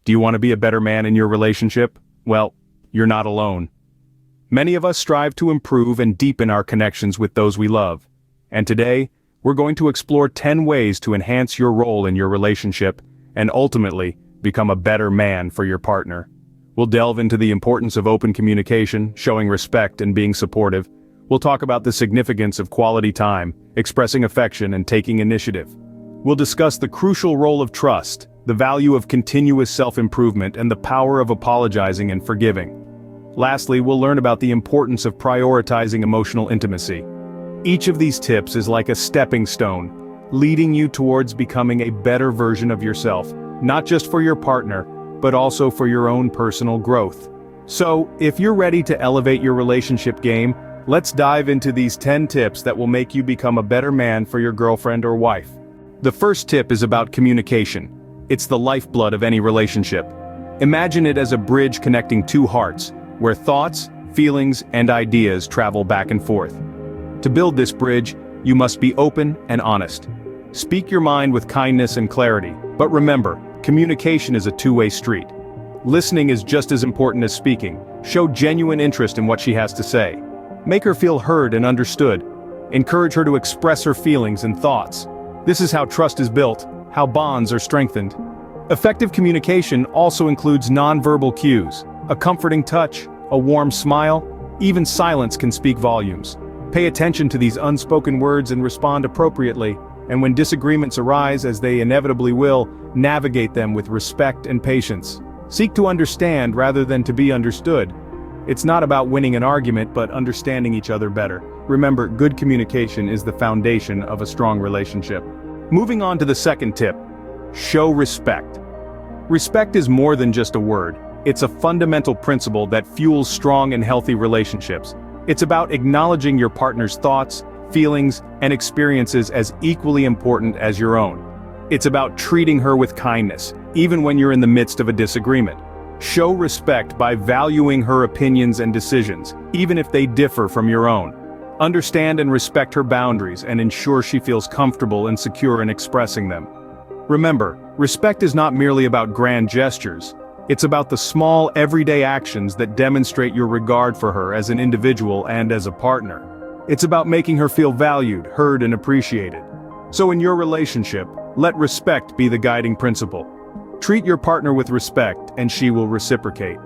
Do you want to be a better man in your relationship? Well, you're not alone. Many of us strive to improve and deepen our connections with those we love. And today, we're going to explore 10 ways to enhance your role in your relationship and ultimately become a better man for your partner. We'll delve into the importance of open communication, showing respect and being supportive. We'll talk about the significance of quality time, expressing affection and taking initiative. We'll discuss the crucial role of trust, the value of continuous self-improvement, and the power of apologizing and forgiving. Lastly, we'll learn about the importance of prioritizing emotional intimacy. Each of these tips is like a stepping stone, leading you towards becoming a better version of yourself, not just for your partner, but also for your own personal growth. So, if you're ready to elevate your relationship game, let's dive into these 10 tips that will make you become a better man for your girlfriend or wife. The first tip is about communication. It's the lifeblood of any relationship. Imagine it as a bridge connecting two hearts, where thoughts, feelings, and ideas travel back and forth. To build this bridge, you must be open and honest. Speak your mind with kindness and clarity, but remember, communication is a two-way street. Listening is just as important as speaking. Show genuine interest in what she has to say. Make her feel heard and understood. Encourage her to express her feelings and thoughts. This is how trust is built, how bonds are strengthened. Effective communication also includes nonverbal cues. A comforting touch, a warm smile, even silence can speak volumes. Pay attention to these unspoken words and respond appropriately, and when disagreements arise, as they inevitably will, navigate them with respect and patience. Seek to understand rather than to be understood. It's not about winning an argument, but understanding each other better. Remember, good communication is the foundation of a strong relationship. Moving on to the second tip, show respect. Respect is more than just a word. It's a fundamental principle that fuels strong and healthy relationships. It's about acknowledging your partner's thoughts, feelings, and experiences as equally important as your own. It's about treating her with kindness, even when you're in the midst of a disagreement. Show respect by valuing her opinions and decisions, even if they differ from your own. Understand and respect her boundaries and ensure she feels comfortable and secure in expressing them. Remember, respect is not merely about grand gestures. It's about the small, everyday actions that demonstrate your regard for her as an individual and as a partner. It's about making her feel valued, heard, and appreciated. So in your relationship, let respect be the guiding principle. Treat your partner with respect, and she will reciprocate.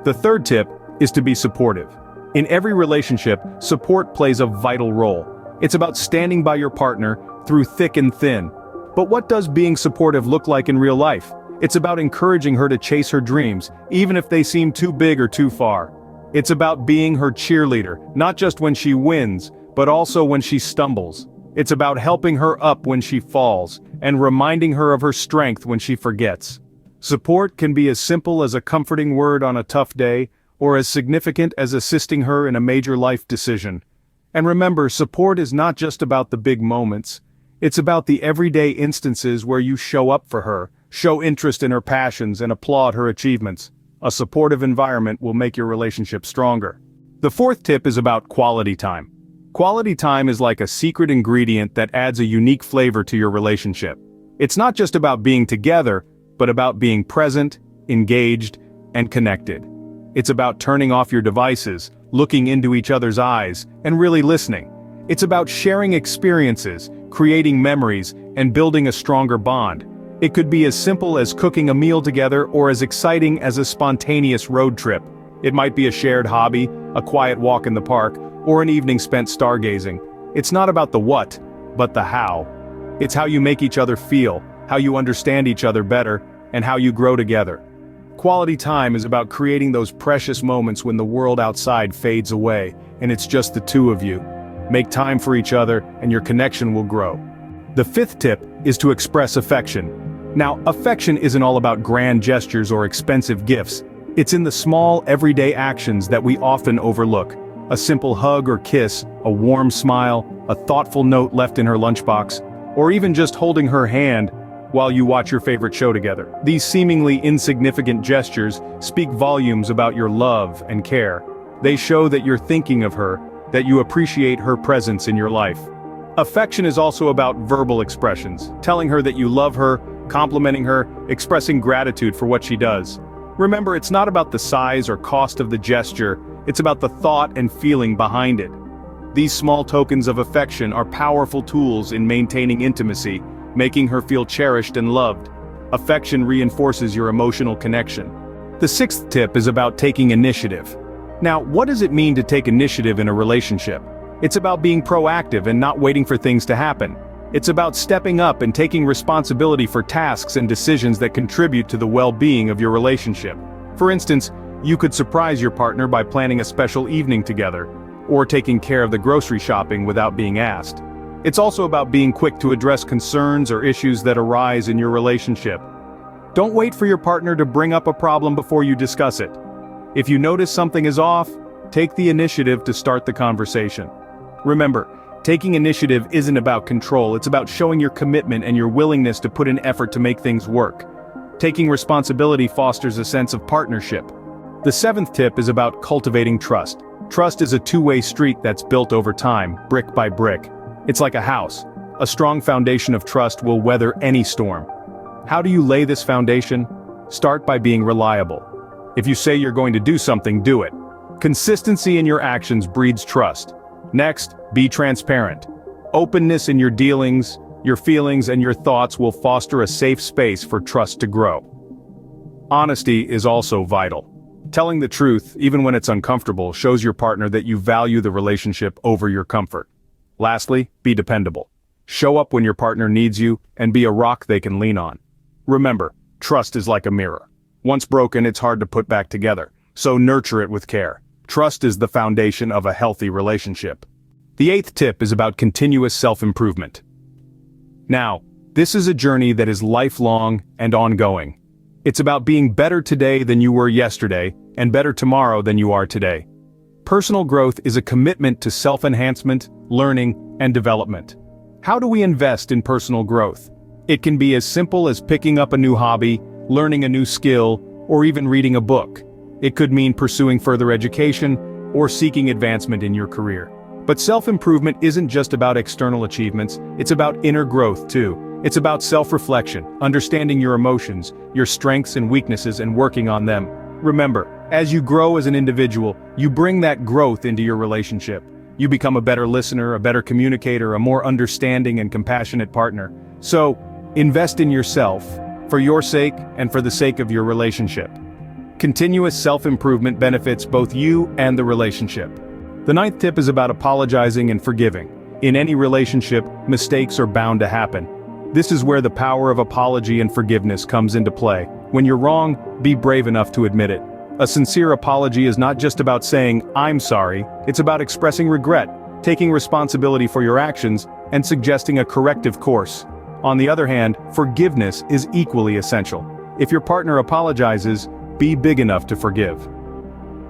The third tip is to be supportive. In every relationship, support plays a vital role. It's about standing by your partner through thick and thin. But what does being supportive look like in real life? It's about encouraging her to chase her dreams, even if they seem too big or too far. It's about being her cheerleader, not just when she wins, but also when she stumbles. It's about helping her up when she falls, and reminding her of her strength when she forgets. Support can be as simple as a comforting word on a tough day, or as significant as assisting her in a major life decision. And remember, support is not just about the big moments. It's about the everyday instances where you show up for her, show interest in her passions, and applaud her achievements. A supportive environment will make your relationship stronger. The fourth tip is about quality time. Quality time is like a secret ingredient that adds a unique flavor to your relationship. It's not just about being together, but about being present, engaged, and connected. It's about turning off your devices, looking into each other's eyes, and really listening. It's about sharing experiences, creating memories, and building a stronger bond. It could be as simple as cooking a meal together or as exciting as a spontaneous road trip. It might be a shared hobby, a quiet walk in the park, or an evening spent stargazing. It's not about the what, but the how. It's how you make each other feel, how you understand each other better, and how you grow together. Quality time is about creating those precious moments when the world outside fades away, and it's just the two of you. Make time for each other, and your connection will grow. The fifth tip is to express affection. Now, affection isn't all about grand gestures or expensive gifts. It's in the small, everyday actions that we often overlook. A simple hug or kiss, a warm smile, a thoughtful note left in her lunchbox, or even just holding her hand while you watch your favorite show together. These seemingly insignificant gestures speak volumes about your love and care. They show that you're thinking of her, that you appreciate her presence in your life. Affection is also about verbal expressions, telling her that you love her, complimenting her, expressing gratitude for what she does. Remember, it's not about the size or cost of the gesture, it's about the thought and feeling behind it. These small tokens of affection are powerful tools in maintaining intimacy, making her feel cherished and loved. Affection reinforces your emotional connection. The sixth tip is about taking initiative. Now, what does it mean to take initiative in a relationship? It's about being proactive and not waiting for things to happen. It's about stepping up and taking responsibility for tasks and decisions that contribute to the well-being of your relationship. For instance, you could surprise your partner by planning a special evening together, or taking care of the grocery shopping without being asked. It's also about being quick to address concerns or issues that arise in your relationship. Don't wait for your partner to bring up a problem before you discuss it. If you notice something is off, take the initiative to start the conversation. Remember, taking initiative isn't about control, it's about showing your commitment and your willingness to put in effort to make things work. Taking responsibility fosters a sense of partnership. The seventh tip is about cultivating trust. Trust is a two-way street that's built over time, brick by brick. It's like a house. A strong foundation of trust will weather any storm. How do you lay this foundation? Start by being reliable. If you say you're going to do something, do it. Consistency in your actions breeds trust. Next, be transparent. Openness in your dealings, your feelings, and your thoughts will foster a safe space for trust to grow. Honesty is also vital. Telling the truth, even when it's uncomfortable, shows your partner that you value the relationship over your comfort. Lastly, be dependable. Show up when your partner needs you, and be a rock they can lean on. Remember, trust is like a mirror. Once broken, it's hard to put back together, so nurture it with care. Trust is the foundation of a healthy relationship. The eighth tip is about continuous self-improvement. Now, this is a journey that is lifelong and ongoing. It's about being better today than you were yesterday, and better tomorrow than you are today. Personal growth is a commitment to self-enhancement, learning, and development. How do we invest in personal growth? It can be as simple as picking up a new hobby, learning a new skill, or even reading a book. It could mean pursuing further education, or seeking advancement in your career. But self-improvement isn't just about external achievements, it's about inner growth too. It's about self-reflection, understanding your emotions, your strengths and weaknesses, and working on them. Remember, as you grow as an individual, you bring that growth into your relationship. You become a better listener, a better communicator, a more understanding and compassionate partner. So, invest in yourself, for your sake and for the sake of your relationship. Continuous self-improvement benefits both you and the relationship. The ninth tip is about apologizing and forgiving. In any relationship, mistakes are bound to happen. This is where the power of apology and forgiveness comes into play. When you're wrong, be brave enough to admit it. A sincere apology is not just about saying, "I'm sorry," it's about expressing regret, taking responsibility for your actions, and suggesting a corrective course. On the other hand, forgiveness is equally essential. If your partner apologizes, be big enough to forgive.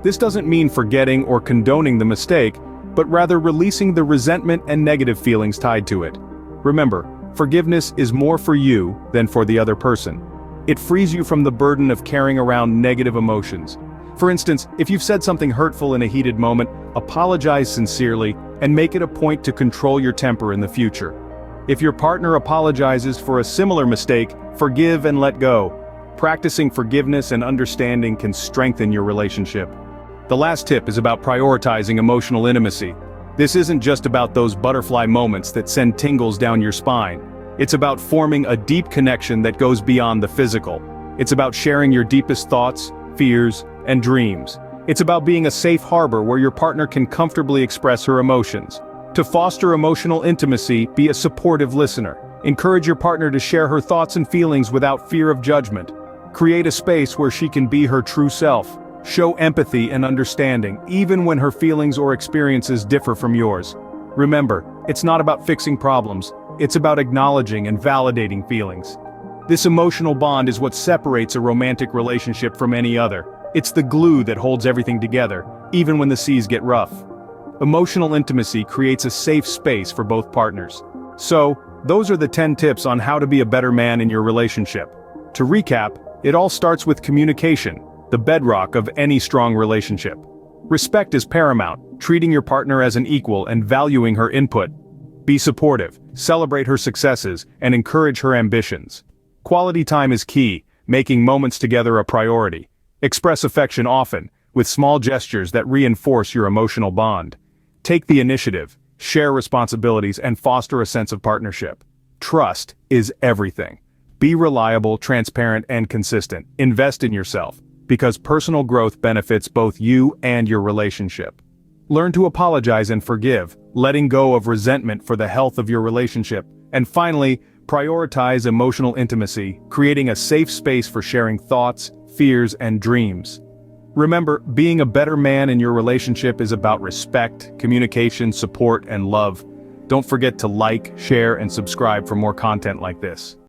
This doesn't mean forgetting or condoning the mistake, but rather releasing the resentment and negative feelings tied to it. Remember, forgiveness is more for you than for the other person. It frees you from the burden of carrying around negative emotions. For instance, if you've said something hurtful in a heated moment, apologize sincerely and make it a point to control your temper in the future. If your partner apologizes for a similar mistake, forgive and let go. Practicing forgiveness and understanding can strengthen your relationship. The last tip is about prioritizing emotional intimacy. This isn't just about those butterfly moments that send tingles down your spine. It's about forming a deep connection that goes beyond the physical. It's about sharing your deepest thoughts, fears, and dreams. It's about being a safe harbor where your partner can comfortably express her emotions. To foster emotional intimacy, be a supportive listener. Encourage your partner to share her thoughts and feelings without fear of judgment. Create a space where she can be her true self. Show empathy and understanding, even when her feelings or experiences differ from yours. Remember, it's not about fixing problems, it's about acknowledging and validating feelings. This emotional bond is what separates a romantic relationship from any other. It's the glue that holds everything together, even when the seas get rough. Emotional intimacy creates a safe space for both partners. So, those are the 10 tips on how to be a better man in your relationship. To recap, it all starts with communication, the bedrock of any strong relationship. Respect is paramount, treating your partner as an equal and valuing her input. Be supportive, celebrate her successes, and encourage her ambitions. Quality time is key, making moments together a priority. Express affection often, with small gestures that reinforce your emotional bond. Take the initiative, share responsibilities, and foster a sense of partnership. Trust is everything. Be reliable, transparent, and consistent. Invest in yourself, because personal growth benefits both you and your relationship. Learn to apologize and forgive, letting go of resentment for the health of your relationship. And finally, prioritize emotional intimacy, creating a safe space for sharing thoughts, fears, and dreams. Remember, being a better man in your relationship is about respect, communication, support, and love. Don't forget to like, share, and subscribe for more content like this.